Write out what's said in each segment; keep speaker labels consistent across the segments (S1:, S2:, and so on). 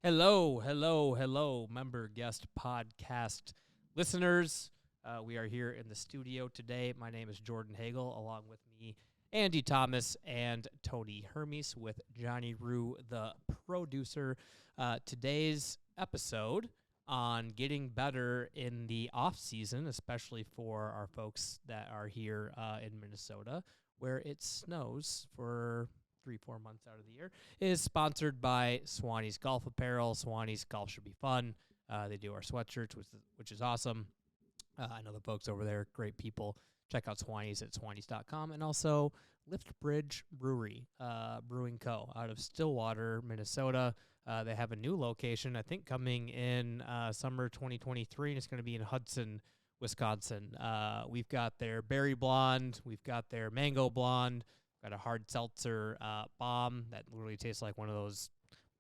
S1: Hello, member guest podcast listeners. We are here in the studio today. My name is Jordan Hagel, along with me, Andy Thomas and Tony Hermes with Johnny Rue, the producer. Today's episode on getting better in the off season, especially for our folks that are here in Minnesota, where it snows for 3-4 months out of the year, is sponsored by Swanee's Golf Apparel. Swanee's Golf should be fun. They do our sweatshirts, which is awesome. I know the folks over there, great people. Check out Swanee's at swanees.com. And also Lift Bridge Brewery, Brewing Co. out of Stillwater, Minnesota. They have a new location, I think, coming in summer 2023, and it's going to be in Hudson, Wisconsin. We've got their Berry Blonde. We've got their Mango Blonde. Got a hard seltzer bomb that literally tastes like one of those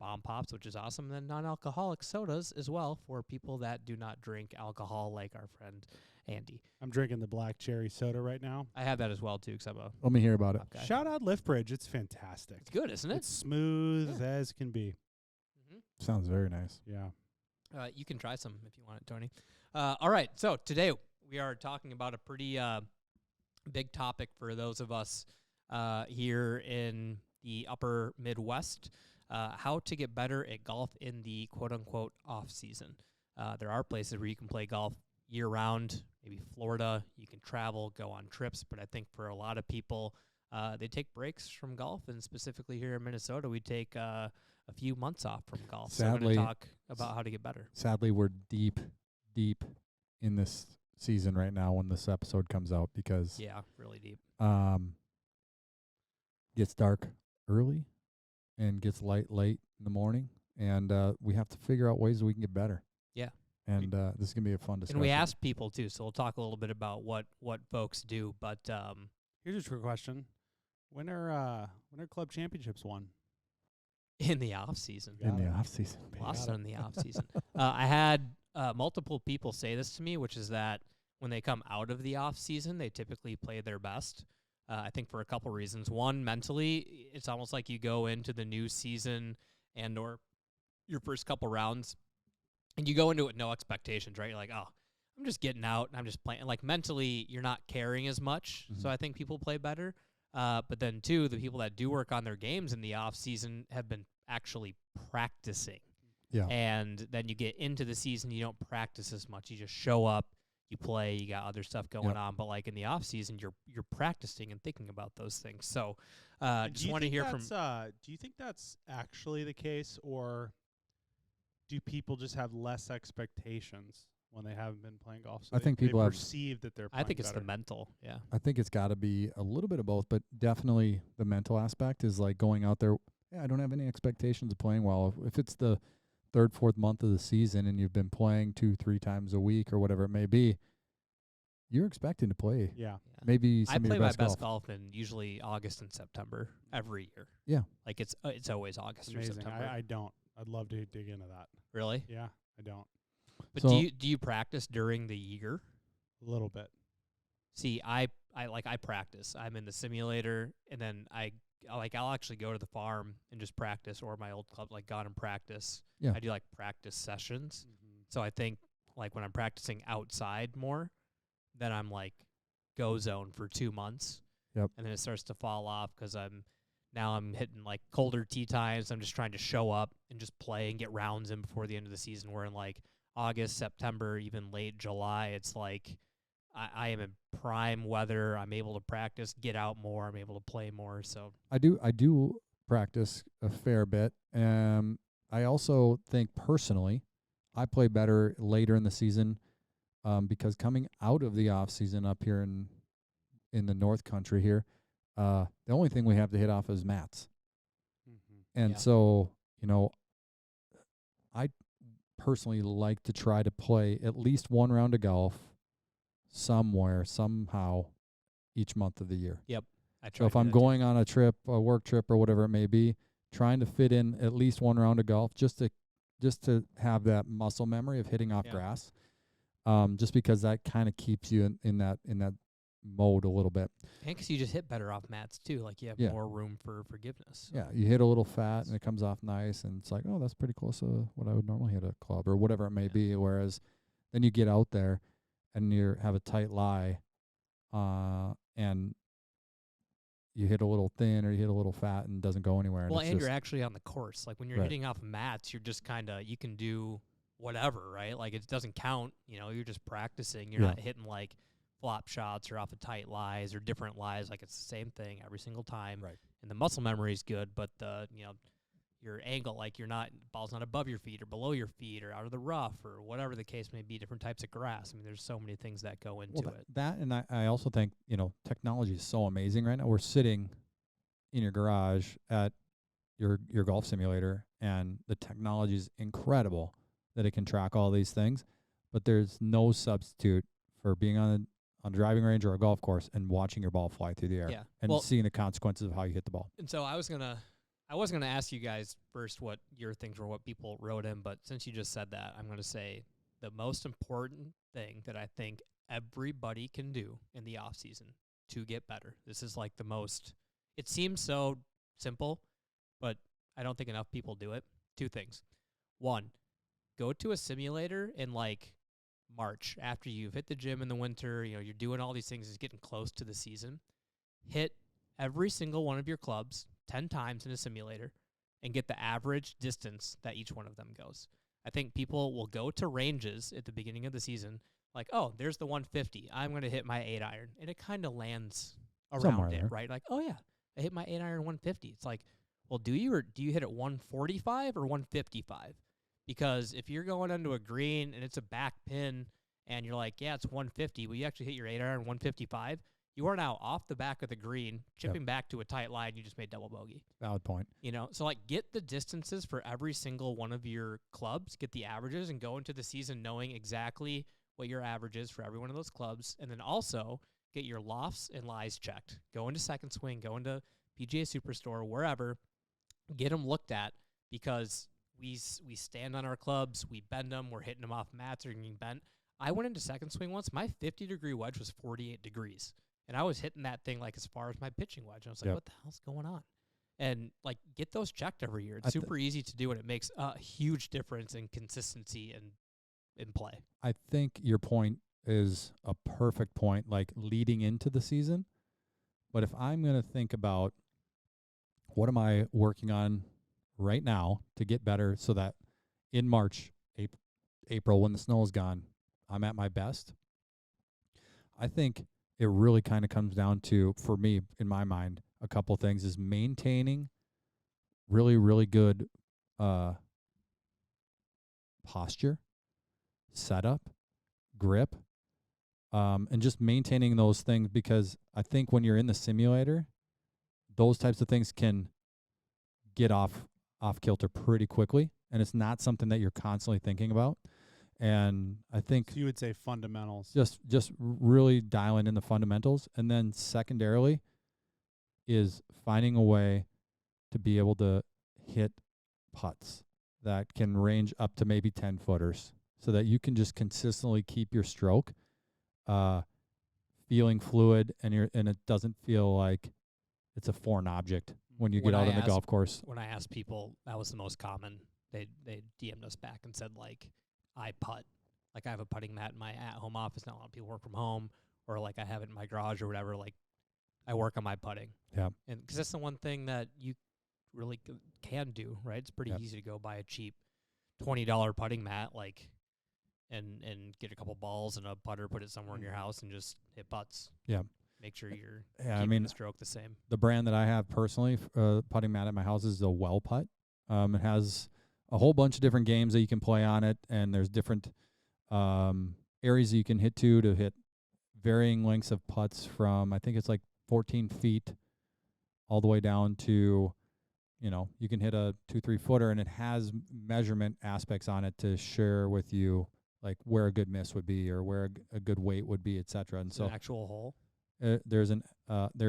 S1: bomb pops, which is awesome. And then non-alcoholic sodas as well for people that do not drink alcohol, like our friend Andy.
S2: I'm drinking the black cherry soda right now.
S1: I have that as well, too, because I'm a
S3: Let me hear about it.
S1: guy.
S2: Shout out Lift Bridge. It's fantastic.
S1: It's good, isn't it?
S2: It's smooth as can be.
S3: Sounds very nice.
S2: Yeah.
S1: You can try some if you want it, Tony. All right, so today we are talking about a pretty big topic for those of us here in the upper Midwest, how to get better at golf in the quote-unquote off-season. There are places where you can play golf year-round, maybe Florida. You can travel, go on trips, but I think for a lot of people, they take breaks from golf, and specifically here in Minnesota, we take a few months off from golf. So I'm going
S3: Sadly,
S1: to talk about how to get better.
S3: Sadly, we're deep in this season right now when this episode comes out because
S1: Yeah, really deep.
S3: gets dark early and gets light late in the morning, and we have to figure out ways that we can get better.
S1: Yeah.
S3: And this is going to be a fun discussion.
S1: And we asked people, too, so we'll talk a little bit about what folks do. But
S2: Here's a trick question. When are club championships won?
S1: in the off-season,
S3: in the off-season.
S1: lost in the off-season. I had multiple people say this to me, which is that when they come out of the off-season, they typically play their best. I think for a couple reasons. One, mentally, it's almost like you go into the new season and or your first couple rounds, and you go into it with no expectations, right? You're like, oh, I'm just getting out, and I'm just playing. Like, mentally, you're not caring as much, so I think people play better. But then, two, the people that do work on their games in the off-season have been actually practicing.
S3: Yeah.
S1: And then you get into the season, you don't practice as much. You just show up, you play, you got other stuff going on. But, like, in the off-season, you're practicing and thinking about those things. So just want to hear from...
S2: do you think that's actually the case, or do people just have less expectations when they haven't been playing golf? So
S3: I think people
S2: they
S3: have
S2: perceive that they're playing
S1: I think it's
S2: better.
S1: the mental, yeah.
S3: I think it's got to be a little bit of both, but definitely the mental aspect is like going out there. Yeah, I don't have any expectations of playing well. If it's the third, fourth month of the season and you've been playing 2-3 times a week or whatever it may be, you're expecting to play.
S2: Yeah.
S3: Maybe
S1: I
S3: some
S1: play
S3: of your
S1: my best
S3: golf.
S1: golf in usually August and September every year.
S3: Yeah.
S1: Like it's always August or
S2: Amazing.
S1: September.
S2: I don't. I'd love to dig into that.
S1: Really?
S2: Yeah, I don't.
S1: But
S3: So-
S1: do you practice during the year?
S2: A little bit.
S1: See, I practice. I'm in the simulator, and then I'll actually go to the farm and just practice, or my old club, like, gone and practice.
S3: Yeah.
S1: I do like practice sessions. So I think like when I'm practicing outside more, then I'm like go zone for 2 months.
S3: Yep.
S1: And then it starts to fall off because I'm hitting like colder tee times. I'm just trying to show up and just play and get rounds in before the end of the season. Where in like August, September, even late July, it's like I am in prime weather. I'm able to practice, get out more. I'm able to play more. So
S3: I do practice a fair bit. I also think personally, I play better later in the season because coming out of the off season up here in the North Country here, the only thing we have to hit off is mats. And
S1: Yeah.
S3: so, I personally like to try to play at least one round of golf somewhere, somehow, each month of the year.
S1: I try.
S3: So if I'm going on a trip, a work trip or whatever it may be, trying to fit in at least one round of golf just to have that muscle memory of hitting off
S1: Yeah.
S3: grass, just because that kind of keeps you in that mode a little bit.
S1: And 'cause you just hit better off mats too. Like you have
S3: Yeah.
S1: more room for forgiveness. So.
S3: Yeah, you hit a little fat and it comes off nice, and it's like, oh, that's pretty close to what I would normally hit a club or whatever it may be. Whereas then you get out there and you have a tight lie, and you hit a little thin or you hit a little fat and it doesn't go anywhere.
S1: Well,
S3: and
S1: and
S3: it's
S1: you're actually on the course. Like when you're
S3: Right.
S1: hitting off mats, you're just kind of, you can do whatever, right? Like it doesn't count. You're just practicing. You're
S3: Yeah.
S1: not hitting like flop shots or off of tight lies or different lies. Like it's the same thing every single time.
S3: Right.
S1: And the muscle memory is good, but your angle, like ball's not above your feet or below your feet or out of the rough or whatever the case may be, different types of grass. I mean, there's so many things that go into it.
S3: That and I also think, technology is so amazing right now. We're sitting in your garage at your golf simulator, and the technology is incredible that it can track all these things, but there's no substitute for being on a driving range or a golf course and watching your ball fly through the air
S1: Yeah.
S3: and seeing the consequences of how you hit the ball.
S1: And so I was gonna ask you guys first what your things were, what people wrote in, but since you just said that, I'm gonna say the most important thing that I think everybody can do in the off season to get better. This is like the most. It seems so simple, but I don't think enough people do it. 2 things. 1, go to a simulator in like March after you've hit the gym in the winter. You're doing all these things. It's getting close to the season. Hit every single one of your clubs 10 times in a simulator and get the average distance that each one of them goes. I think people will go to ranges at the beginning of the season like, oh, there's the 150. I'm going to hit my 8-iron. And it kind of lands
S3: Somewhere
S1: around it,
S3: there.
S1: right? Like, oh, yeah, I hit my 8-iron 150. It's like, well, do you hit it 145 or 155? Because if you're going into a green and it's a back pin and you're like, yeah, it's 150, but you actually hit your 8-iron 155, you are now off the back of the green, chipping back to a tight line. You just made double bogey.
S3: Valid point.
S1: So like get the distances for every single one of your clubs, get the averages, and go into the season knowing exactly what your average is for every one of those clubs. And then also get your lofts and lies checked. Go into Second Swing, go into PGA Superstore, wherever. Get them looked at, because we stand on our clubs, we bend them, we're hitting them off mats or getting bent. I went into Second Swing once. My 50-degree wedge was 48 degrees. And I was hitting that thing like as far as my pitching wedge. And I was like, what the hell's going on? And like get those checked every year. It's super easy to do, and it makes a huge difference in consistency and in play.
S3: I think your point is a perfect point, like leading into the season. But if I'm going to think about what am I working on right now to get better so that in March, April, when the snow is gone, I'm at my best, I think it really kind of comes down to, for me, in my mind, a couple things is maintaining really, really good posture, setup, grip, and just maintaining those things, because I think when you're in the simulator, those types of things can get off kilter pretty quickly, and it's not something that you're constantly thinking about. And I think
S2: So you would say fundamentals.
S3: just really dialing in the fundamentals, and then secondarily is finding a way to be able to hit putts that can range up to maybe 10 footers, so that you can just consistently keep your stroke feeling fluid, and it doesn't feel like it's a foreign object when you get out on the golf course.
S1: When I asked people, that was the most common. They DM'd us back and said, like, I putt. Like, I have a putting mat in my at-home office. Not a lot of people work from home, or like I have it in my garage or whatever. Like, I work on my putting.
S3: Yeah.
S1: And because that's the one thing that you really can do, right? It's pretty easy to go buy a cheap $20 putting mat, like, and get a couple balls and a putter, put it somewhere in your house, and just hit putts.
S3: Yeah.
S1: Make sure you're
S3: Yeah,
S1: keeping the stroke the same.
S3: The brand that I have personally, putting mat at my house, is a Well Putt. It has a whole bunch of different games that you can play on it, and there's different areas that you can hit to hit varying lengths of putts from, I think it's like 14 feet all the way down to, you can hit a 2-3 footer, and it has measurement aspects on it to share with you, like where a good miss would be or where a good weight would be, etc. And so
S1: an actual hole.
S3: there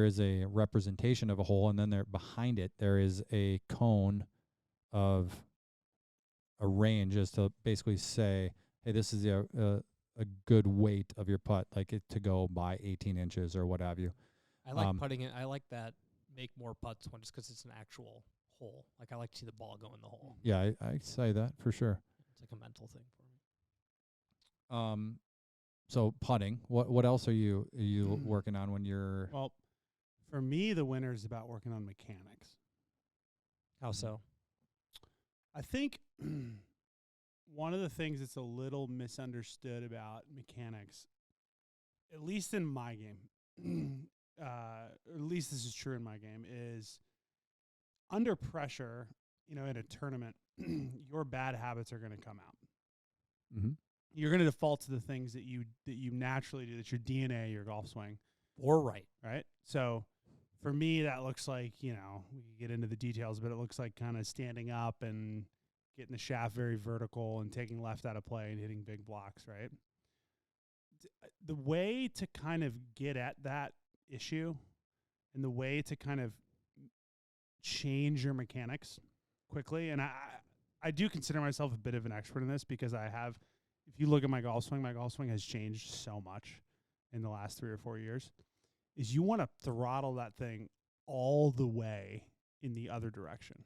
S3: is a representation of a hole, and then behind it there is a cone of a range, as to basically say, hey, this is the a good weight of your putt, like it to go by 18 inches or what have you.
S1: I like putting it. I like that make more putts one just because it's an actual hole. Like I like to see the ball go in the hole.
S3: Yeah, I say that for sure.
S1: It's like a mental thing for me.
S3: So putting. What else are you working on when you're?
S2: Well, for me, the winter is about working on mechanics.
S1: How so?
S2: I think one of the things that's a little misunderstood about mechanics, at least in my game, or at least this is true in my game, is under pressure, in a tournament, your bad habits are going to come out.
S3: Mm-hmm.
S2: You're going to default to the things that you naturally do, that's your DNA, your golf swing.
S1: Or right.
S2: So for me, that looks like, we can get into the details, but it looks like kind of standing up and getting the shaft very vertical and taking left out of play and hitting big blocks, right? The way to kind of get at that issue and the way to kind of change your mechanics quickly, and I do consider myself a bit of an expert in this because if you look at my golf swing has changed so much in the last 3 or 4 years, is you want to throttle that thing all the way in the other direction.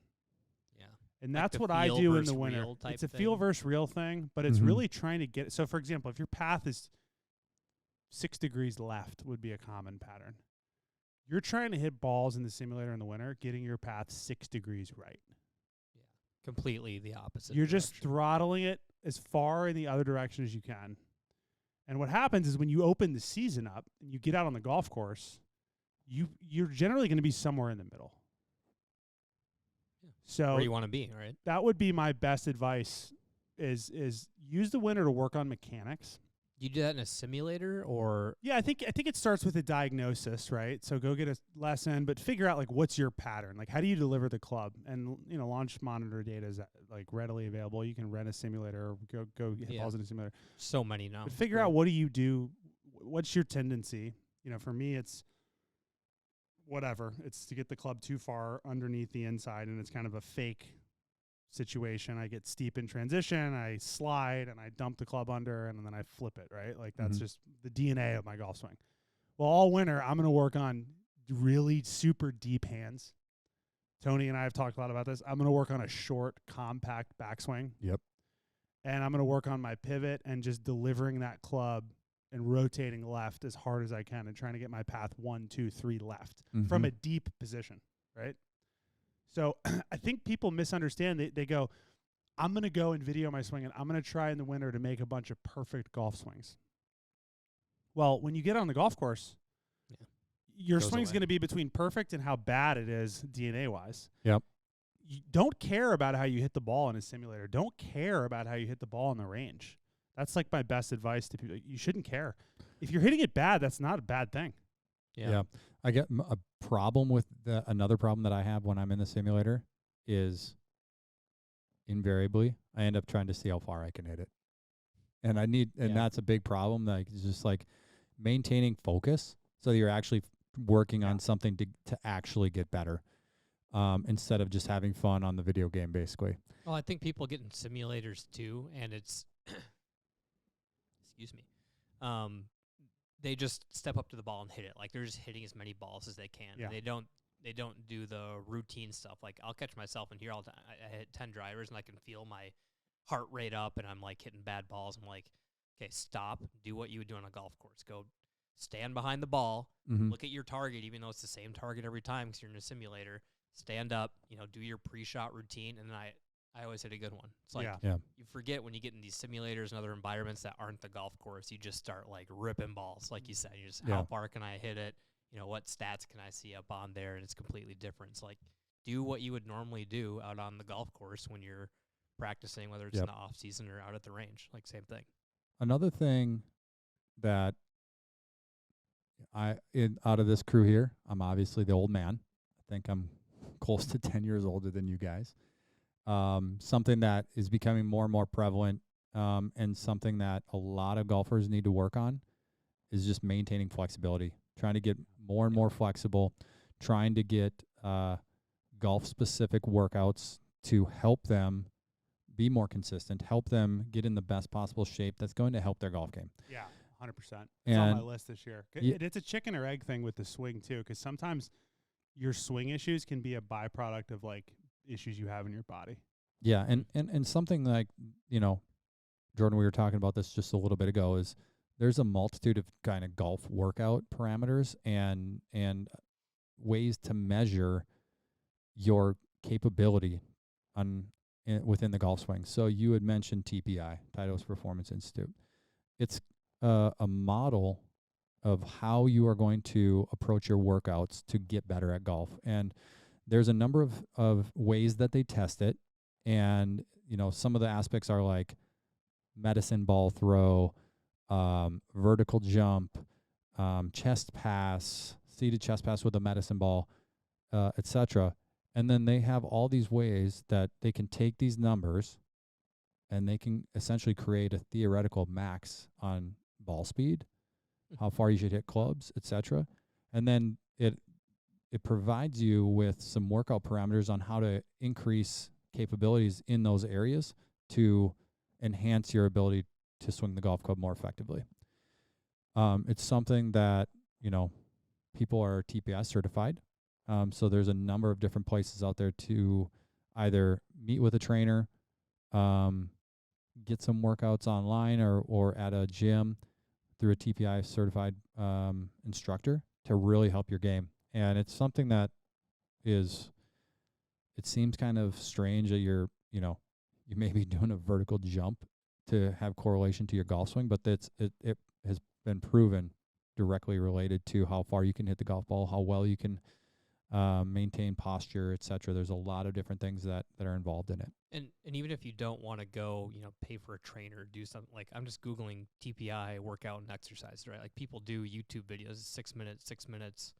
S1: Yeah.
S2: And
S1: like
S2: that's what I do in the winter. It's a
S1: thing.
S2: feel versus real thing, but it's
S3: Mhm.
S2: really trying to get. So, for example, if your path is 6 degrees left would be a common pattern. You're trying to hit balls in the simulator in the winter, getting your path 6 degrees right.
S1: Yeah. Completely the opposite.
S2: You're just
S1: direction.
S2: throttling it as far in the other direction as you can. And what happens is when you open the season up and you get out on the golf course, you're generally going to be somewhere in the middle.
S1: Yeah.
S2: So
S1: where you want to be, right?
S2: that would be my best advice is use the winter to work on mechanics.
S1: You do that in a simulator or
S2: Yeah, I think it starts with a diagnosis, right? So go get a lesson, but figure out like what's your pattern. Like how do you deliver the club? And launch monitor data is like readily available. You can rent a simulator or go hit balls in a simulator.
S1: so many now.
S2: But figure out what do you do? What's your tendency? For me, it's whatever. It's to get the club too far underneath the inside, and it's kind of a fake situation. I get steep in transition, I slide, and I dump the club under, and then I flip it, right? Like that's just the DNA of my golf swing. Well, all winter, I'm going to work on really super deep hands. Tony and I have talked a lot about this. I'm going to work on a short, compact backswing.
S3: Yep.
S2: And I'm going to work on my pivot and just delivering that club and rotating left as hard as I can and trying to get my path 1, 2, 3 left from a deep position, right? So I think people misunderstand. They go, I'm going to go and video my swing, and I'm going to try in the winter to make a bunch of perfect golf swings. Well, when you get on the golf course, your swing's going to be between perfect and how bad it is DNA-wise.
S3: Yep.
S2: You don't care about how you hit the ball in a simulator. Don't care about how you hit the ball in the range. That's like my best advice to people. You shouldn't care. If you're hitting it bad, that's not a bad thing.
S3: Yeah. I get a problem with another problem that I have when I'm in the simulator is invariably I end up trying to see how far I can hit it. And that's a big problem. Like it's just like maintaining focus so that you're actually working on something to actually get better. Instead of just having fun on the video game, basically.
S1: Well, I think people get in simulators too, and it's excuse me. They just step up to the ball and hit it. Like they're just hitting as many balls as they can.
S2: Yeah.
S1: They don't do the routine stuff. Like I'll catch myself in here all the time. I hit 10 drivers and I can feel my heart rate up and I'm like hitting bad balls. I'm like, okay, stop. Do what you would do on a golf course. Go stand behind the ball. Look at your target, even though it's the same target every time because you're in a simulator. Stand up, do your pre-shot routine, and then I always hit a good one. It's like you forget when you get in these simulators and other environments that aren't the golf course, you just start like ripping balls, like you said. You just how far can I hit it? What stats can I see up on there? And it's completely different. It's like do what you would normally do out on the golf course when you're practicing, whether it's in the off season or out at the range. Like same thing.
S3: Another thing that out of this crew here, I'm obviously the old man. I think I'm close to 10 years older than you guys. Something that is becoming more and more prevalent and something that a lot of golfers need to work on is just maintaining flexibility, trying to get more and more flexible, trying to get golf-specific workouts to help them be more consistent, help them get in the best possible shape that's going to help their golf game.
S2: Yeah, 100%. It's on my
S3: And
S2: list this year.
S3: Ye-
S2: It's a chicken or egg thing with the swing too, because sometimes your swing issues can be a byproduct of like issues you have in your body.
S3: Yeah, and something like, Jordan, we were talking about this just a little bit ago, is there's a multitude of kind of golf workout parameters and ways to measure your capability within the golf swing. So you had mentioned TPI, Titleist Performance Institute. It's a model of how you are going to approach your workouts to get better at golf. And there's a number of ways that they test it. And, some of the aspects are like medicine ball throw, vertical jump, chest pass, seated chest pass with a medicine ball, etc. And then they have all these ways that they can take these numbers and they can essentially create a theoretical max on ball speed, how far you should hit clubs, etc. And then it provides you with some workout parameters on how to increase capabilities in those areas to enhance your ability to swing the golf club more effectively. It's something that, people are TPI certified. So there's a number of different places out there to either meet with a trainer, get some workouts online or at a gym through a TPI certified instructor to really help your game. And it's something that it seems kind of strange that you may be doing a vertical jump to have correlation to your golf swing, but it has been proven directly related to how far you can hit the golf ball, how well you can maintain posture, etc. There's a lot of different things that are involved in it.
S1: And even if you don't want to go, pay for a trainer, do something like, I'm just Googling TPI workout and exercise, right? Like people do YouTube videos, 6 minutes,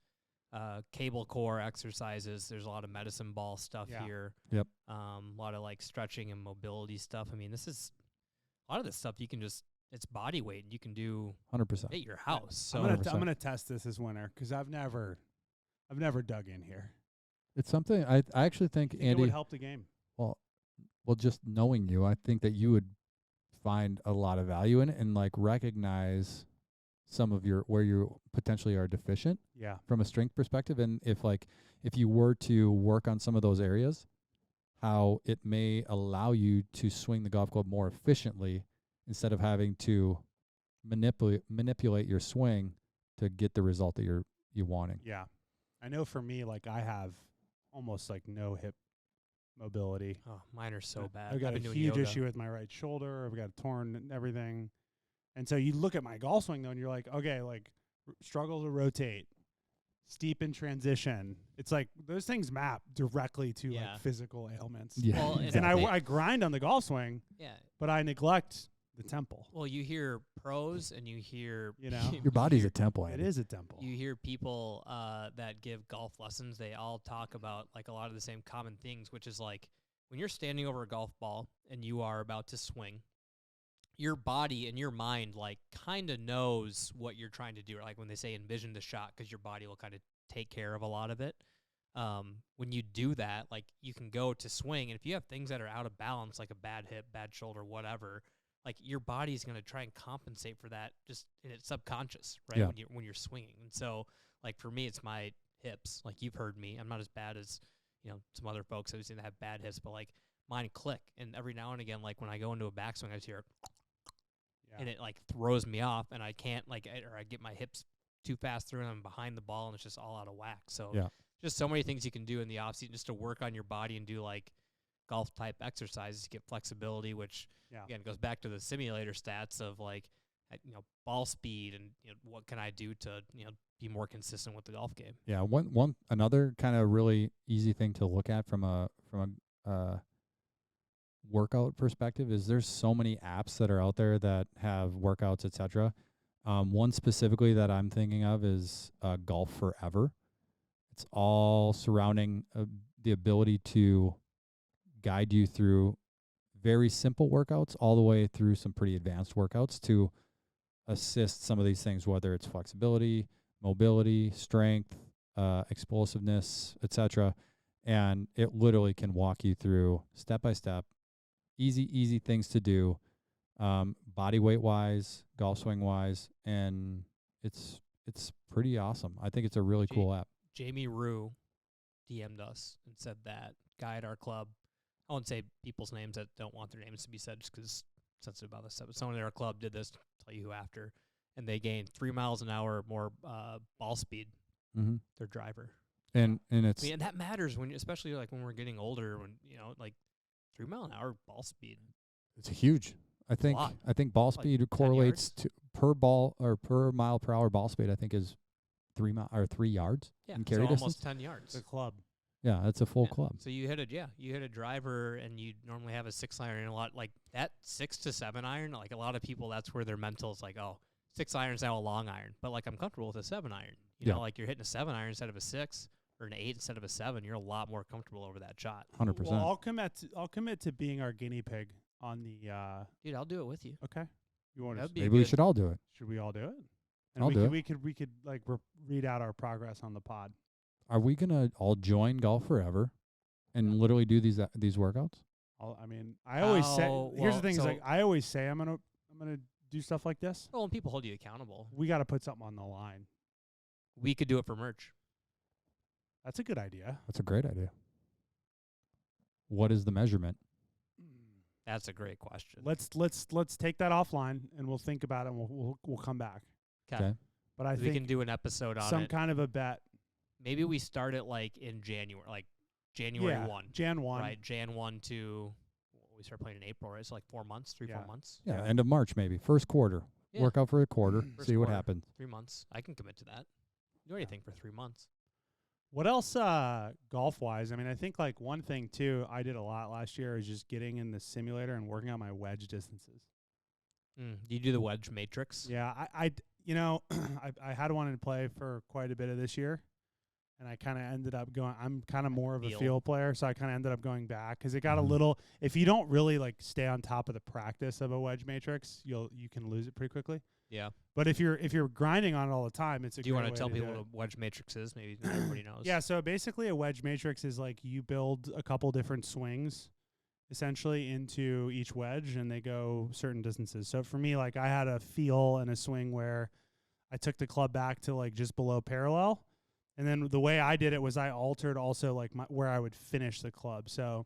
S1: cable core exercises. There's a lot of medicine ball stuff here.
S3: Yep.
S1: A lot of like stretching and mobility stuff. I mean, this is a lot of this stuff you can just, it's body weight and you can do
S3: 100%
S1: at your house. So
S2: I'm gonna test this winter because I've never dug in here.
S3: It's something I actually think,
S2: Think
S3: Andy,
S2: it would help the game.
S3: Well, just knowing you, I think that you would find a lot of value in it and like recognize some of where you potentially are deficient from a strength perspective. And if you were to work on some of those areas, how it may allow you to swing the golf club more efficiently instead of having to manipulate your swing to get the result that you're wanting.
S2: Yeah. I know for me, like I have almost like no hip mobility.
S1: Oh, mine are so bad.
S2: I've got a huge issue with my right shoulder. I've got torn and everything. And so you look at my golf swing though, and you're like, okay, like struggle to rotate, steep in transition. It's like those things map directly to like physical ailments.
S3: Yeah.
S1: Well,
S2: and I grind on the golf swing, but I neglect the temple.
S1: Well, you hear pros and you hear,
S3: your body's a temple. Andy.
S2: It is a temple.
S1: You hear people that give golf lessons. They all talk about like a lot of the same common things, which is like when you're standing over a golf ball and you are about to swing, your body and your mind like kind of knows what you're trying to do. Like when they say envision the shot, because your body will kind of take care of a lot of it. When you do that, like you can go to swing, and if you have things that are out of balance, like a bad hip, bad shoulder, whatever, like your body's going to try and compensate for that just in its subconscious, right?
S3: Yeah.
S1: When you're swinging. And so like for me, it's my hips. Like you've heard me, I'm not as bad as, some other folks I've seen that have bad hips, but like mine click. And every now and again, like when I go into a backswing, I just hear it, and it like throws me off, and I can't or I get my hips too fast through and I'm behind the ball and it's just all out of whack. So just so many things you can do in the off season just to work on your body and do like golf type exercises to get flexibility, which again goes back to the simulator stats of like, ball speed and what can I do to, be more consistent with the golf game.
S3: Yeah. Another kind of really easy thing to look at from a workout perspective is there's so many apps that are out there that have workouts, etc. One specifically that I'm thinking of is Golf Forever. It's all surrounding the ability to guide you through very simple workouts all the way through some pretty advanced workouts to assist some of these things, whether it's flexibility, mobility, strength, explosiveness, etc. And it literally can walk you through step by step easy things to do, body weight wise, golf swing wise, and it's pretty awesome. I think it's a really cool app.
S1: Jamie Rue DM'd us and said that guy at our club, I won't say people's names that don't want their names to be said just because sensitive about this stuff, but someone at our club did this, tell you who after, and they gained 3 miles an hour more ball speed, their driver.
S3: And it's
S1: and that matters when, especially like when we're getting older, when, like 3 mile an hour ball speed.
S3: It's huge. I think ball speed correlates to per ball or per mile per hour ball speed. I think is 3 yards in carry distance.
S1: Almost 10 yards.
S2: The club.
S3: Yeah, that's a full club.
S1: So you hit a driver, and you normally have a 6 iron, and a lot like that 6 to 7 iron. Like a lot of people, that's where their mental is like, oh, 6 iron's now a long iron, but like I'm comfortable with a 7 iron. You know, like you're hitting a 7 iron instead of a 6 or an 8 instead of a 7. You're a lot more comfortable over that shot.
S3: 100%.
S2: Well, I'll commit to being our guinea pig on the.
S1: Dude, I'll do it with you.
S2: Okay. You want to?
S3: Maybe we should all do it.
S2: Should we all do it? And
S3: I'll do it.
S2: We could like read out our progress on the pod.
S3: Are we gonna all join Golf Forever and literally do these workouts?
S2: I always say. Here's the thing: is like I always say I'm gonna do stuff like this.
S1: Well, and people hold you accountable.
S2: We got to put something on the line.
S1: We could do it for merch.
S2: That's a good idea.
S3: That's a great idea. What is the measurement?
S1: That's a great question.
S2: Let's take that offline and we'll think about it and we'll come back.
S3: Okay.
S2: But I think
S1: we can do an episode on
S2: some kind of a bet.
S1: Maybe we start it like in January, like January 1.
S2: Jan 1.
S1: Right, Jan 1 to we start playing in April, right? So like 4 months, 4 months.
S3: Yeah, end of March maybe. First quarter.
S1: Yeah.
S3: Work out for a quarter. See what happens.
S1: 3 months. I can commit to that. Do anything for 3 months.
S2: What else golf wise? I think like one thing too I did a lot last year is just getting in the simulator and working out my wedge distances.
S1: Do you do the wedge matrix?
S2: Yeah, I I had one in play for quite a bit of this year, and I kind of ended up going. I'm kind of more of a field player, so I kind of ended up going back because it got a little. If you don't really like stay on top of the practice of a wedge matrix, you can lose it pretty quickly.
S1: Yeah.
S2: But if you're grinding on it all the time, it's a.
S1: Do you want to tell people what a wedge matrix is? Maybe not everybody knows.
S2: Yeah. So basically, a wedge matrix is like you build a couple different swings, essentially into each wedge, and they go certain distances. So for me, like I had a feel and a swing where I took the club back to like just below parallel, and then the way I did it was I altered also like where I would finish the club. So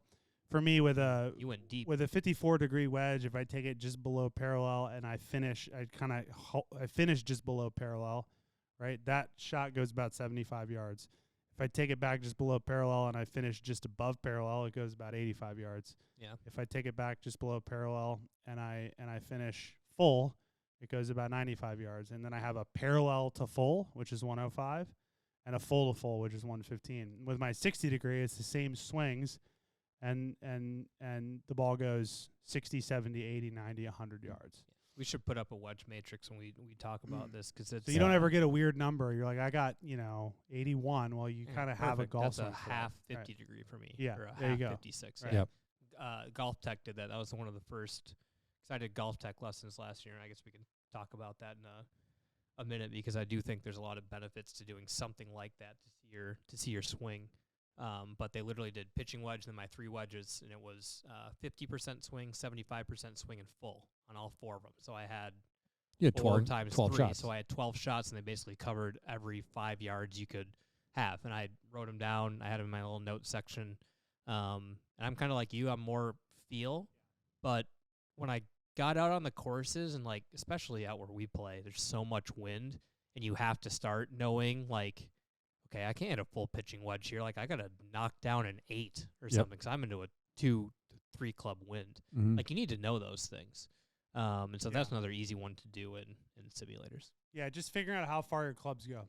S2: for me, with a
S1: you went deep
S2: with a 54-degree wedge, if I take it just below parallel and I finish just below parallel, right? That shot goes about 75 yards. If I take it back just below parallel and I finish just above parallel, it goes about 85 yards.
S1: Yeah.
S2: If I take it back just below parallel and I finish full, it goes about 95 yards. And then I have a parallel to full, which is 105, and a full to full, which is 115. With my 60-degree, it's the same swings, and the ball goes 60, 70, 80, 90, 100 yards.
S1: We should put up a wedge matrix when we talk about this because it's.
S2: So you don't ever get a weird number. You're like, I got 81. Well, you kind of have a golf.
S1: That's
S2: swing
S1: a half 50 degree for me.
S2: Yeah,
S1: or a
S2: there
S1: half
S2: you go.
S1: 56.
S2: Right.
S3: Yep.
S1: Golf Tech did that. That was one of the first. Because I did Golf Tech lessons last year, and I guess we can talk about that in a minute because I do think there's a lot of benefits to doing something like that to see your swing. But they literally did pitching wedge, then my 3 wedges, and it was 50% swing, 75% swing, and full on all 4 of them. So I had 4 times
S3: 12
S1: 3.
S3: shots.
S1: So I had 12 shots, and they basically covered every 5 yards you could have. And I wrote them down. I had them in my little note section. And I'm kind of like you. I'm more feel. But when I got out on the courses, and like especially out where we play, there's so much wind, and you have to start knowing like, okay, I can't hit a full pitching wedge here. Like, I got to knock down an 8 or something because I'm into a 2 to 3 club wind. Like, you need to know those things. And so that's another easy one to do in simulators.
S2: Yeah, just figuring out how far your clubs go.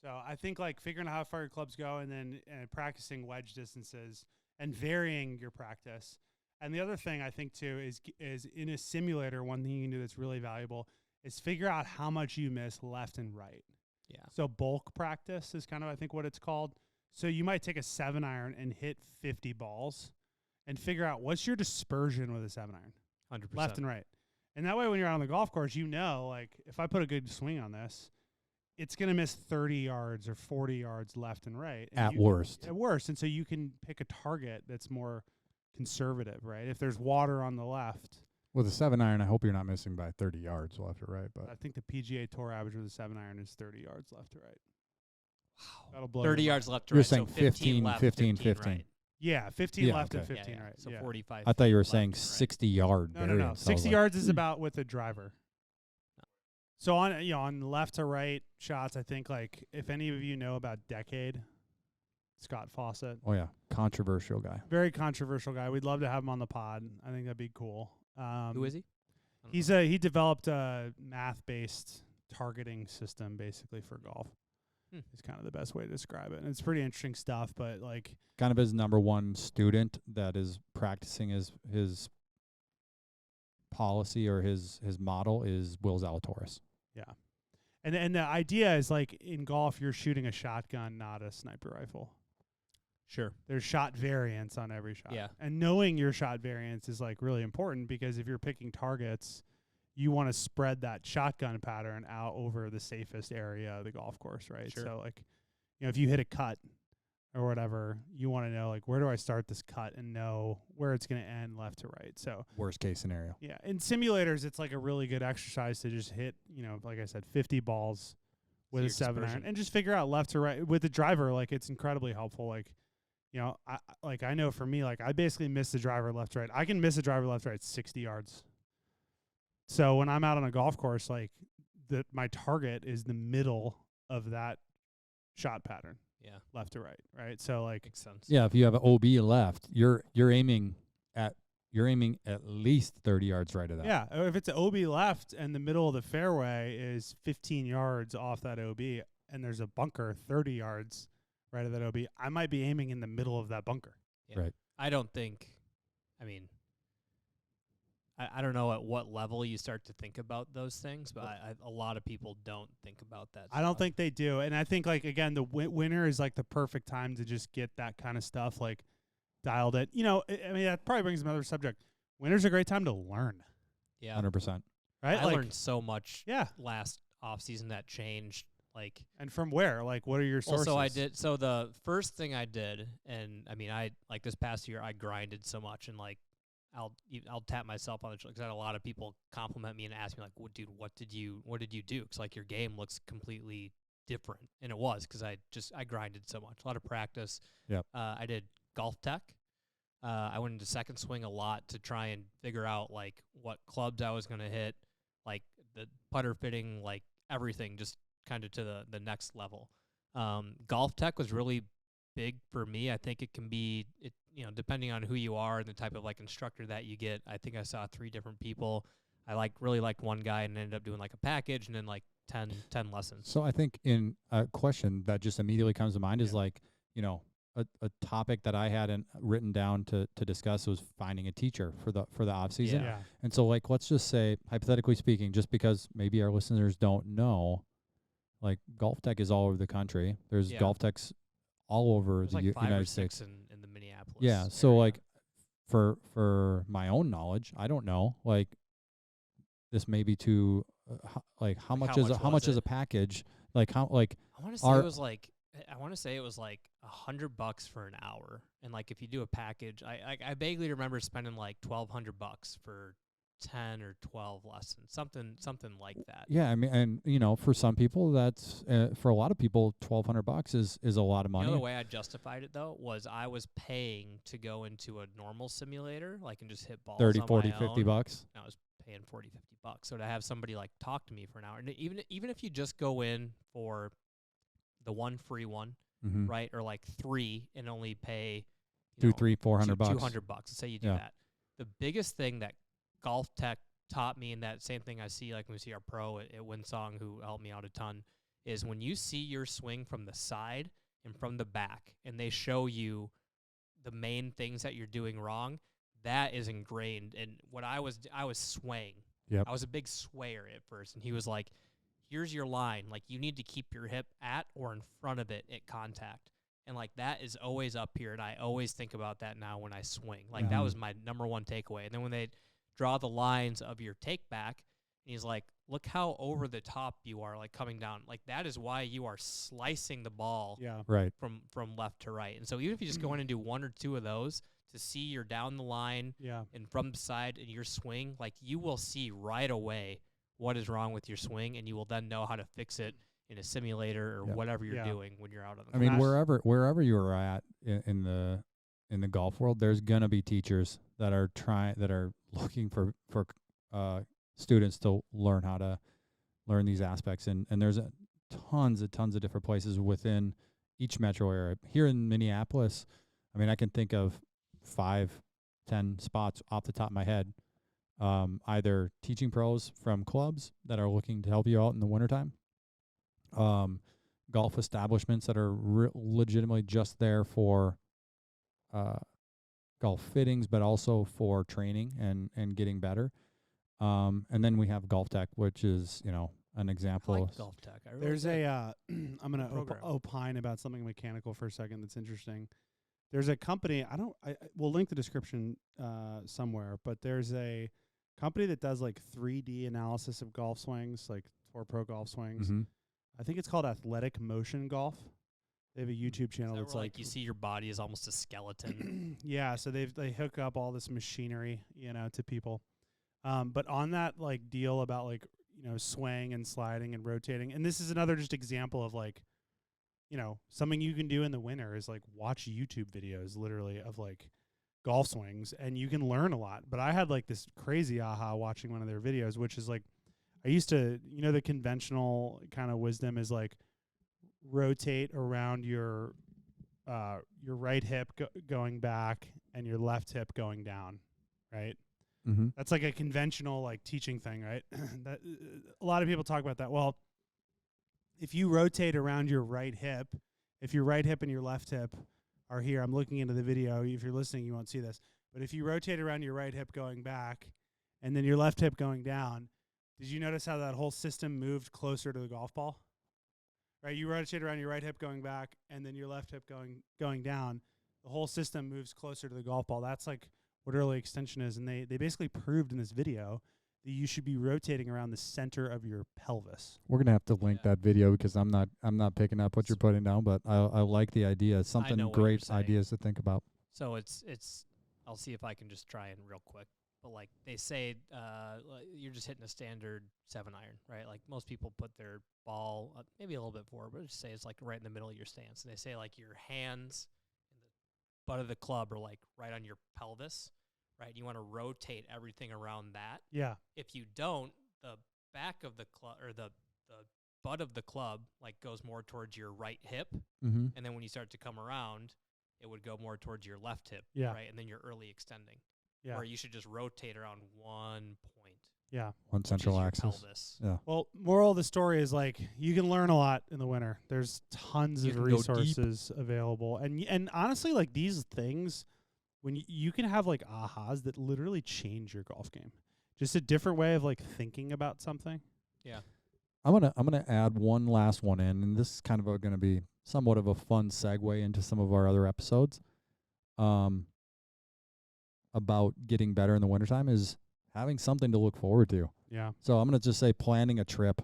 S2: So I think, like, figuring out how far your clubs go and then practicing wedge distances and varying your practice. And the other thing I think, too, is in a simulator, one thing you can do that's really valuable is figure out how much you miss left and right.
S1: Yeah.
S2: So bulk practice is kind of, I think, what it's called. So you might take a 7-iron and hit 50 balls and figure out what's your dispersion with a 7-iron.
S1: 100%.
S2: Left and right. And that way when you're out on the golf course, you know, like, if I put a good swing on this, it's going to miss 30 yards or 40 yards left and right. And
S3: At worst.
S2: At worst. And so you can pick a target that's more conservative, right? If there's water on the left,
S3: With a 7-iron, I hope you're not missing by 30 yards left or right. But
S2: I think the PGA Tour average with a 7-iron is 30 yards left to right.
S1: Wow.
S2: That'll blow
S1: 30
S2: your
S1: yards
S2: mind.
S1: left to
S3: You're
S1: right.
S3: saying
S1: So 15 left,
S3: 15,
S1: 15 right.
S2: Yeah, 15
S3: Yeah,
S2: left and
S3: okay.
S2: 15
S1: Yeah,
S2: right.
S1: So
S2: yeah.
S1: 45.
S3: I thought you were
S1: left
S3: saying
S1: and right.
S3: 60-yard
S2: No,
S3: variance.
S2: no.
S3: I was
S2: 60
S3: like,
S2: yards is about with the driver.
S1: No.
S2: So on left to right shots, I think like if any of you know about Decade, Scott Fawcett,
S3: Oh, yeah. Controversial guy.
S2: very controversial guy. We'd love to have him on the pod. I think that'd be cool.
S1: Who is he? I don't
S2: He's
S1: know.
S2: he developed a math-based targeting system basically for golf. It's kind of the best way to describe it. And it's pretty interesting stuff, but like
S3: Kind of his number one student that is practicing his policy or his model is Will Zalatoris.
S2: and the idea is like in golf you're shooting a shotgun, not a sniper rifle.
S1: Sure.
S2: There's shot variance on every shot.
S1: Yeah.
S2: And knowing your shot variance is like really important because if you're picking targets, you want to spread that shotgun pattern out over the safest area of the golf course, right?
S1: Sure.
S2: So like, if you hit a cut or whatever, you want to know like where do I start this cut and know where it's going to end left to right. So
S3: Worst case scenario.
S2: yeah, in simulators it's like a really good exercise to just hit, like I said, 50 balls with
S1: See
S2: a
S1: your
S2: 7-iron
S1: dispersion.
S2: and just figure out left to right with the driver. Like it's incredibly helpful. Like, I know for me, like I basically miss the driver left to right. I can miss a driver left to right 60 yards. So when I'm out on a golf course, like my target is the middle of that shot pattern,
S1: Yeah.
S2: left to right, right? So like
S1: Makes sense.
S3: Yeah, if you have an OB left, you're aiming at least 30 yards right of that.
S2: yeah, if it's an OB left and the middle of the fairway is 15 yards off that OB and there's a bunker 30 yards right of that OB, I might be aiming in the middle of that bunker.
S1: Yeah.
S3: Right.
S1: I don't know at what level you start to think about those things, but a lot of people don't think about that
S2: I don't
S1: stuff.
S2: think they do. And I think, like, again, the winter is, like, the perfect time to just get that kind of stuff, like, dialed in. I mean, that probably brings another subject. Winter's a great time to learn,
S1: Yeah.
S3: 100%.
S2: right?
S1: I
S2: like,
S1: learned so much
S2: yeah.
S1: last offseason that changed. Like,
S2: And from where? Like, what are your sources?
S1: so the first thing I did, and I mean, like this past year, I grinded so much, and like, I'll tap myself on the shoulder because I had a lot of people compliment me and ask me like, "Well, dude, what did you do?" Because like your game looks completely different, and it was because I grinded so much, a lot of practice.
S3: Yep.
S1: I did golf tech. I went into second swing a lot to try and figure out like what clubs I was gonna hit, like the putter fitting, like everything, just kind of to the next level. Golf tech was really big for me. I think it can be, depending on who you are and the type of like instructor that you get. I think I saw 3 different people. I really liked one guy and ended up doing like a package and then like 10 lessons.
S3: So I think in a question that just immediately comes to mind is like, a topic that I had written down to discuss was finding a teacher for the off season.
S2: Yeah.
S3: And so like, let's just say, hypothetically speaking, just because maybe our listeners don't know, like Golf Tech is all over the country. There's
S1: Yeah.
S3: Golf Techs all over
S1: There's
S3: the
S1: like 5 or
S3: United
S1: 6
S3: States.
S1: in the Minneapolis.
S3: Yeah. So
S1: area.
S3: like for my own knowledge, I don't know, like this may be too, how much
S1: was
S3: is
S1: it?
S3: a package? Like how, like,
S1: I want to say
S3: our-
S1: it was like $100 for an hour, and like if you do a package, I vaguely remember spending like $1,200 for 10 or 12 lessons, something like that.
S3: yeah, I mean, and for some people that's, for a lot of people, $1,200 is a lot of money.
S1: The way I justified it though was I was paying to go into a normal simulator, like and just hit balls
S3: 30,
S1: on
S3: 40,
S1: my
S3: $50
S1: own.
S3: bucks.
S1: I was paying $40, $50. So to have somebody like talk to me for an hour, and even if you just go in for the one free one,
S3: Mm-hmm.
S1: right, or like 3 and only pay
S3: $200, $300, $400 bucks.
S1: $200. Let's say you do
S3: Yeah.
S1: that. The biggest thing that Golf Tech taught me, and that same thing I see like when we see our pro at Winsong, who helped me out a ton, is when you see your swing from the side and from the back, and they show you the main things that you're doing wrong, that is ingrained. And what I was swaying.
S3: Yep.
S1: I was a big swayer at first, and he was like, here's your line. Like, you need to keep your hip at or in front of it at contact. And, like, that is always up here, and I always think about that now when I swing. Like, that was my number one takeaway. And then when they draw the lines of your take back, and he's like, look how over the top you are, like, coming down. Like, that is why you are slicing the ball
S2: Yeah.
S3: Right.
S1: from left to right. And so even if you just go in and do 1 or 2 of those to see you're down the line
S2: Yeah.
S1: and from the side and your swing, like you will see right away what is wrong with your swing, and you will then know how to fix it in a simulator or
S3: Yeah.
S1: whatever you're
S2: Yeah.
S1: doing when you're out on the
S3: I mean,
S1: course.
S3: wherever you are at in the golf world, there's gonna be teachers that are looking for students to learn how to learn these aspects, and there's tons of different places within each metro area. Here in Minneapolis, I mean, I can think of 5-10 spots off the top of my head. Either teaching pros from clubs that are looking to help you out in the wintertime, golf establishments that are legitimately just there for golf fittings, but also for training and getting better. And then we have Golf Tech, which is, an
S1: I
S3: example.
S1: like Golf Tech. I really
S2: There's
S1: did.
S2: I'm going to
S1: program.
S2: opine about something mechanical for a second that's interesting. There's a company, we'll link the description somewhere, but there's a company that does like 3D analysis of golf swings, like Tour Pro golf swings.
S3: Mm-hmm.
S2: I think it's called Athletic Motion Golf. They have a YouTube channel
S1: Is that
S2: that's
S1: where,
S2: like
S1: you see your body is almost a skeleton.
S2: yeah, so they hook up all this machinery, to people. But on that like deal about like, swaying and sliding and rotating, and this is another just example of like, something you can do in the winter is like watch YouTube videos literally of like golf swings, and you can learn a lot. But I had like this crazy aha watching one of their videos, which is like, I used to, the conventional kind of wisdom is like rotate around your right hip going back and your left hip going down, right?
S3: Mm-hmm.
S2: That's like a conventional like teaching thing, right? That a lot of people talk about that. Well, if you rotate around your right hip, if your right hip and your left hip are here, I'm looking into the video. If you're listening, you won't see this. But if you rotate around your right hip going back and then your left hip going down, did you notice how that whole system moved closer to the golf ball? Right? You rotate around your right hip going back and then your left hip going down. The whole system moves closer to the golf ball. That's like what early extension is. And they basically proved in this video that you should be rotating around the center of your pelvis.
S3: We're gonna have to link
S1: Yeah.
S3: that video because I'm not picking up what you're putting down, but I like the idea. It's something
S1: know what you're
S3: great
S1: saying.
S3: ideas to think about.
S1: So it's I'll see if I can just try and real quick. But like they say, you're just hitting a standard 7-iron, right? Like most people put their ball maybe a little bit forward, but just say it's like right in the middle of your stance. And they say like your hands and the butt of the club are like right on your pelvis, right? You want to rotate everything around that.
S2: Yeah.
S1: If you don't, the back of the club or the butt of the club like goes more towards your right hip,
S3: Mm-hmm.
S1: and then when you start to come around, it would go more towards your left hip,
S2: Yeah.
S1: right? And then you're early extending.
S2: Yeah.
S1: Where you should just rotate around one point,
S2: Yeah.
S3: One
S1: which
S3: central
S1: is your
S3: axis.
S1: pelvis.
S3: Yeah.
S2: Well, moral of the story is like you can learn a lot in the winter. There's tons
S1: You
S2: of
S1: can go deep.
S2: resources available, and honestly, like these things, when you can have like ahas that literally change your golf game. Just a different way of like thinking about something.
S1: Yeah.
S3: I'm gonna add one last one in, and this is kind of going to be somewhat of a fun segue into some of our other episodes. About getting better in the wintertime is having something to look forward to.
S2: Yeah.
S3: So I'm going to just say planning a trip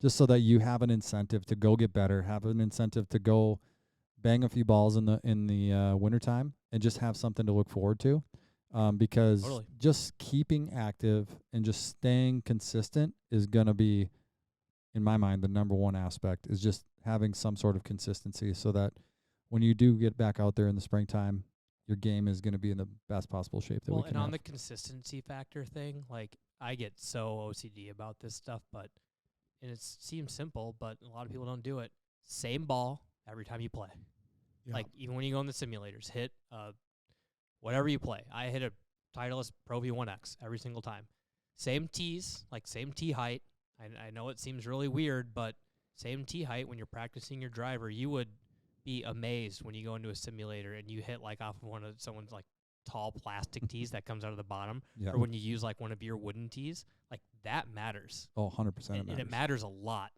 S3: just so that you have an incentive to go get better, have an incentive to go bang a few balls in the wintertime and just have something to look forward to. Because
S1: Totally.
S3: just keeping active and just staying consistent is going to be, in my mind, the number one aspect is just having some sort of consistency so that when you do get back out there in the springtime, your game is going to be in the best possible shape that we
S1: Well,
S3: can
S1: and on
S3: have.
S1: the consistency factor thing, like I get so OCD about this stuff, and it seems simple, but a lot of people don't do it. Same ball every time you play.
S2: Yeah.
S1: Like even when you go in the simulators, hit whatever you play. I hit a Titleist Pro V1X every single time. Same tees, like same tee height. I know it seems really weird, but same tee height when you're practicing your driver. You would be amazed when you go into a simulator and you hit like off of one of someone's like tall plastic tees that comes out of the bottom,
S3: Yeah.
S1: or when you use like one of your wooden tees. Like that matters.
S3: Oh, 100%
S1: And it matters a lot.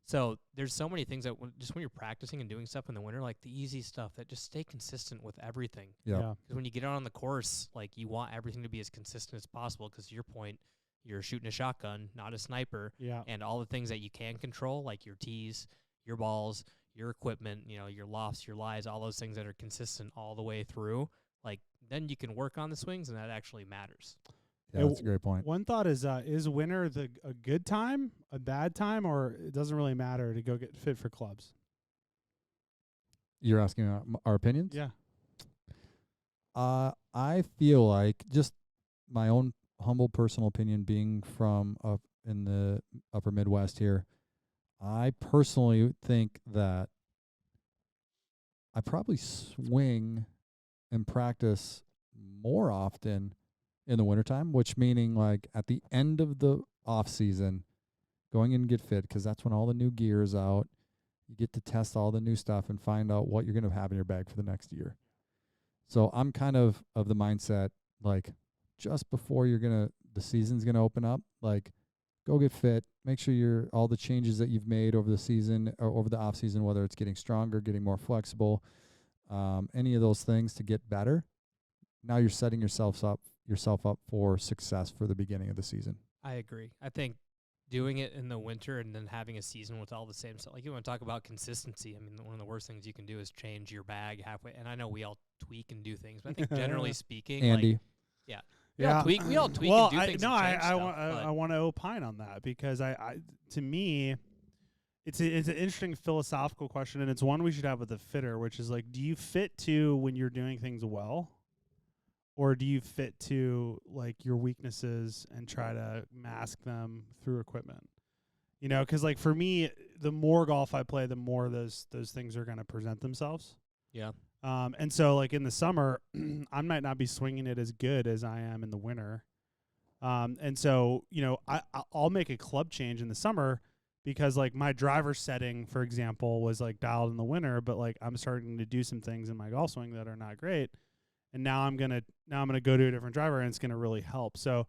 S1: So there's so many things that just when you're practicing and doing stuff in the winter, like the easy stuff, that just stay consistent with everything.
S3: Yeah.
S1: Because when you get out on the course, like you want everything to be as consistent as possible. Because to your point, you're shooting a shotgun, not a sniper,
S2: Yeah.
S1: and all the things that you can control, like your tees, your balls, your equipment, your lofts, your lies, all those things that are consistent all the way through. like then you can work on the swings, and that actually matters.
S3: Yeah, that's a great point.
S2: One thought is winter a good time, a bad time, or it doesn't really matter to go get fit for clubs?
S3: You're asking our opinions?
S2: Yeah.
S3: I feel like, just my own humble personal opinion, being from up in the upper Midwest here, I personally think that I probably swing and practice more often in the wintertime, which meaning like at the end of the off season, going in and get fit, because that's when all the new gear is out. You get to test all the new stuff and find out what you're going to have in your bag for the next year. So I'm kind of the mindset, like, just before the season's going to open up, like, go get fit, make sure all the changes that you've made over the season or over the off season, whether it's getting stronger, getting more flexible, any of those things to get better. Now you're setting yourself up for success for the beginning of the season.
S1: I agree. I think doing it in the winter and then having a season with all the same stuff, like you want to talk about consistency. I mean, one of the worst things you can do is change your bag halfway. And I know we all tweak and do things, but I think generally speaking,
S3: Andy.
S1: like, we all tweak
S2: well,
S1: and do things.
S2: I want to opine on that, because to me, it's an interesting philosophical question, and it's one we should have with the fitter, which is like, do you fit to when you're doing things well, or do you fit to like your weaknesses and try to mask them through equipment? You know, because like for me, the more golf I play, the more those things are going to present themselves.
S1: Yeah.
S2: And so like in the summer, I might not be swinging it as good as I am in the winter. And so, you know, I'll make a club change in the summer because like my driver setting, for example, was like dialed in the winter, but like I'm starting to do some things in my golf swing that are not great. And now I'm gonna go to a different driver, and it's gonna really help. So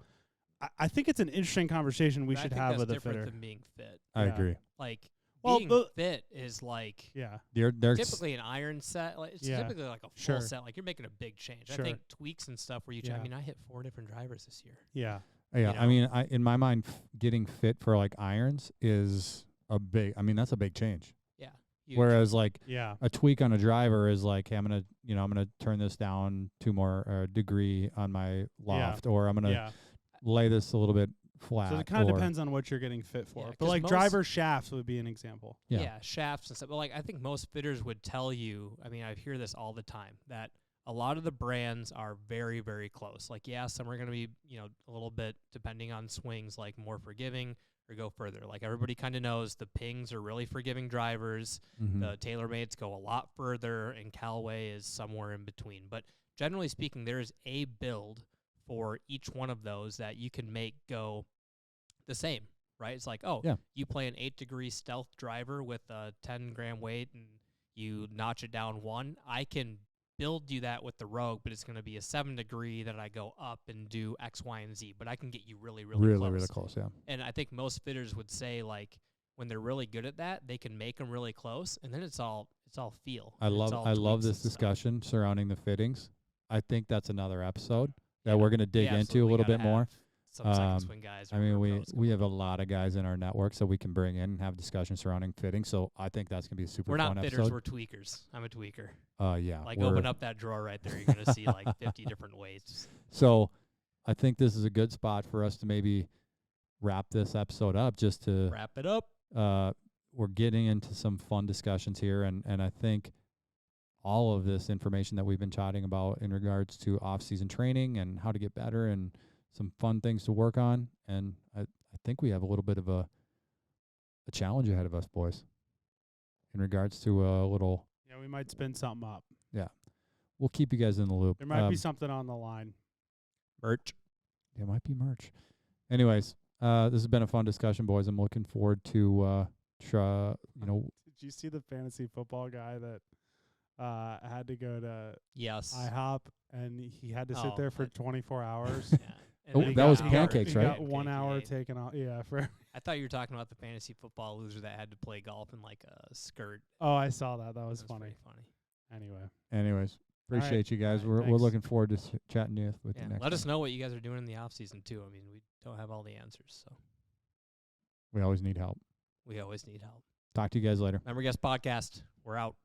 S2: I think it's an interesting conversation we should have with a fitter.
S1: Than being fit.
S3: I agree.
S1: Like,
S2: well,
S1: being fit is like
S3: they're
S1: typically an iron set. Like, it's typically like a full set. Like, you're making a big change. I think tweaks and stuff where you I mean, I hit 4 different drivers this year.
S2: Yeah.
S3: Yeah.
S1: You know?
S3: I mean, in my mind, getting fit for like irons is that's a big change.
S1: Yeah.
S3: Whereas like
S2: Yeah.
S3: a tweak on a driver is like, hey, I'm gonna turn this down 2 more degree on my loft, or I'm gonna lay this a little bit flat.
S2: So it kind of depends on what you're getting fit for. But like driver shafts would be an example.
S1: Yeah, shafts and stuff. But like, I think most fitters would tell you, I mean, I hear this all the time, that a lot of the brands are very, very close. Like, some are going to be, a little bit, depending on swings, like more forgiving or go further. Like, everybody kind of knows the Pings are really forgiving drivers.
S3: Mm-hmm.
S1: The TaylorMades go a lot further, and Callaway is somewhere in between. But generally speaking, there is a build for each one of those that you can make go the same, right? It's like, you play an 8-degree stealth driver with a 10-gram weight and you notch it down 1. I can build you that with the Rogue, but it's going to be a 7-degree that I go up and do X, Y, and Z. But I can get you really, really close.
S3: Really close, yeah.
S1: And I think most fitters would say, like, when they're really good at that, they can make them really close, and then it's all feel.
S3: I love this discussion surrounding the fittings. I think that's another episode that we're going to dig into a little bit more.
S1: Some second swing guys.
S3: I mean, we have a lot of guys in our network, so we can bring in and have discussions surrounding fitting. So I think that's going to be a super fun episode.
S1: We're not fitters, we're tweakers. I'm a tweaker.
S3: Yeah.
S1: Like, open up that drawer right there. You're going to see like 50 different weights.
S3: So I think this is a good spot for us to maybe wrap this episode up, just to
S1: wrap it up.
S3: We're getting into some fun discussions here, and I think all of this information that we've been chatting about in regards to off-season training and how to get better and some fun things to work on, and I think we have a little bit of a challenge ahead of us, boys, in regards to a little.
S2: Yeah, we might spin something up.
S3: Yeah, we'll keep you guys in the loop.
S2: There might be something on the line.
S1: Merch.
S3: There might be merch. Anyways, this has been a fun discussion, boys. I'm looking forward to
S2: Did you see the fantasy football guy that had to go to IHOP and he had to sit there for 24 hours?
S3: That was pancakes, right?
S2: Got 1 hour taken off. Yeah,
S1: I thought you were talking about the fantasy football loser that had to play golf in like a skirt.
S2: Oh, I saw that. That was funny.
S3: Anyways, appreciate you guys. We're looking forward to chatting with you next.
S1: Let us know what you guys are doing in the off season too. I mean, we don't have all the answers, so
S3: we always need help.
S1: We always need help.
S3: Talk to you guys later.
S1: Member Guest Podcast. We're out.